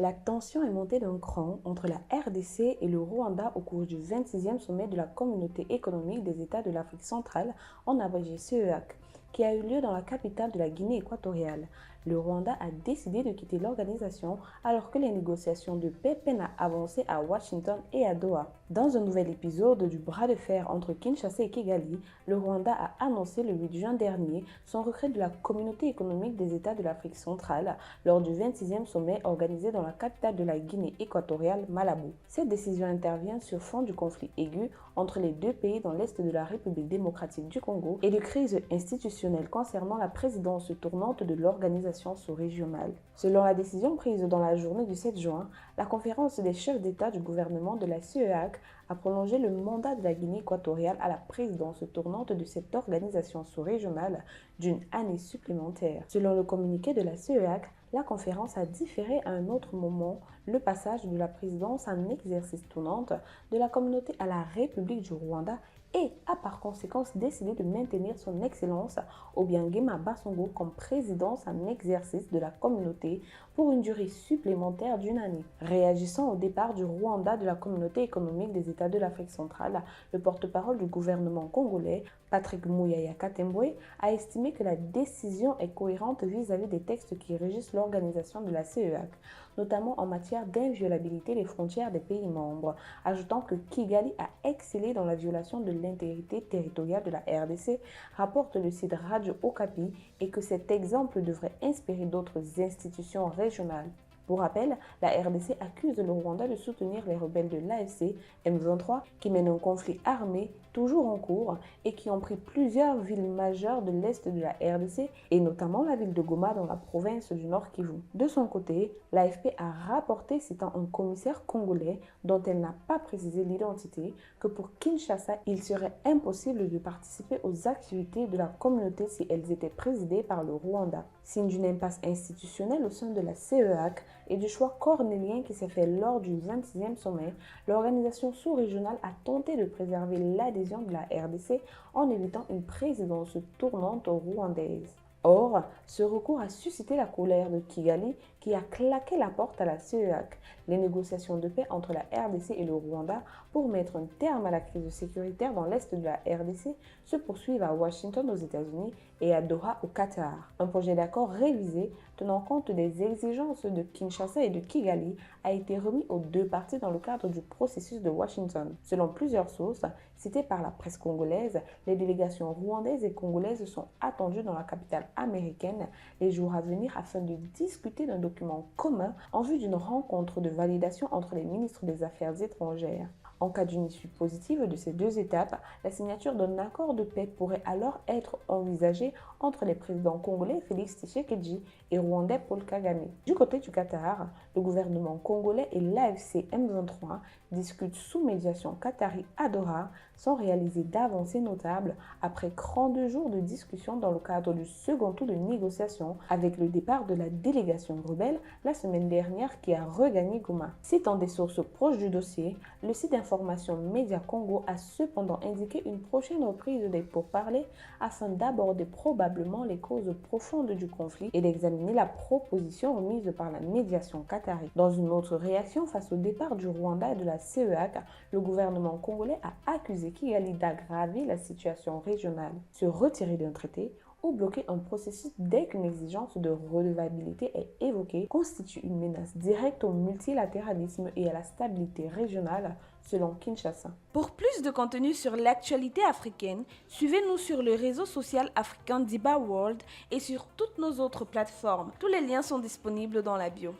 La tension est montée d'un cran entre la RDC et le Rwanda au cours du 26e sommet de la Communauté économique des États de l'Afrique centrale, en abrégé CEAC, qui a eu lieu dans la capitale de la Guinée équatoriale. Le Rwanda a décidé de quitter l'organisation alors que les négociations de paix peinent à avancer à Washington et à Doha. Dans un nouvel épisode du bras de fer entre Kinshasa et Kigali, le Rwanda a annoncé le 8 juin dernier son retrait de la Communauté économique des États de l'Afrique centrale lors du 26e sommet organisé dans la capitale de la Guinée équatoriale, Malabo. Cette décision intervient sur fond du conflit aigu entre les deux pays dans l'est de la République démocratique du Congo et de crise institutionnelle concernant la présidence tournante de l'organisation sous-régionale. Selon la décision prise dans la journée du 7 juin, la conférence des chefs d'État du gouvernement de la CEAC a prolongé le mandat de la Guinée équatoriale à la présidence tournante de cette organisation sous-régionale d'une année supplémentaire. Selon le communiqué de la CEAC, la conférence a différé à un autre moment le passage de la présidence en exercice tournante de la communauté à la République du Rwanda et a par conséquent décidé de maintenir son Excellence Obiangema Bassongo comme présidence en exercice de la communauté pour une durée supplémentaire d'une année. Réagissant au départ du Rwanda de la Communauté économique des États de l'Afrique centrale, le porte-parole du gouvernement congolais, Patrick Muyaya Katembwe, a estimé que la décision est cohérente vis-à-vis des textes qui régissent l'organisation de la CEAC, notamment en matière d'inviolabilité des frontières des pays membres, ajoutant que Kigali a excellé dans la violation de l'intégrité territoriale de la RDC, rapporte le site Radio Okapi, et que cet exemple devrait inspirer d'autres institutions régionales. Pour rappel, la RDC accuse le Rwanda de soutenir les rebelles de l'AFC M23 qui mènent un conflit armé toujours en cours et qui ont pris plusieurs villes majeures de l'est de la RDC et notamment la ville de Goma dans la province du Nord Kivu. De son côté, l'AFP a rapporté, citant un commissaire congolais dont elle n'a pas précisé l'identité, que pour Kinshasa, il serait impossible de participer aux activités de la communauté si elles étaient présidées par le Rwanda. Signe d'une impasse institutionnelle au sein de la CEAC et du choix cornélien qui s'est fait lors du 26e sommet, l'organisation sous-régionale a tenté de préserver l'adhésion de la RDC en évitant une présidence tournante rwandaise. Or, ce recours a suscité la colère de Kigali qui a claqué la porte à la CEAC. Les négociations de paix entre la RDC et le Rwanda pour mettre un terme à la crise sécuritaire dans l'est de la RDC se poursuivent à Washington aux États-Unis et à Doha au Qatar. Un projet d'accord révisé tenant compte des exigences de Kinshasa et de Kigali a été remis aux deux parties dans le cadre du processus de Washington. Selon plusieurs sources citées par la presse congolaise, les délégations rwandaises et congolaises sont attendues dans la capitale américaine les jours à venir afin de discuter d'un document commun en vue d'une rencontre de validation entre les ministres des Affaires étrangères. En cas d'une issue positive de ces deux étapes, la signature d'un accord de paix pourrait alors être envisagée entre les présidents congolais Félix Tshisekedi et rwandais Paul Kagame. Du côté du Qatar, le gouvernement congolais et l'AFC M23 discutent sous médiation qatari à Doha sans réaliser d'avancées notables après 32 jours de discussion dans le cadre du second tour de négociation avec le départ de la délégation rebelle la semaine dernière qui a regagné Goma. Citant des sources proches du dossier, le site d'information Média Congo a cependant indiqué une prochaine reprise des pourparlers afin d'aborder probablement les causes profondes du conflit et d'examiner la proposition remise par la médiation qatari. Dans une autre réaction face au départ du Rwanda et de la CEAC, le gouvernement congolais a accusé Kigali d'aggraver la situation régionale, se retirer d'un traité ou bloquer un processus dès qu'une exigence de redevabilité est évoquée constitue une menace directe au multilatéralisme et à la stabilité régionale, selon Kinshasa. Pour plus de contenu sur l'actualité africaine, suivez-nous sur le réseau social africain Diba World et sur toutes nos autres plateformes. Tous les liens sont disponibles dans la bio.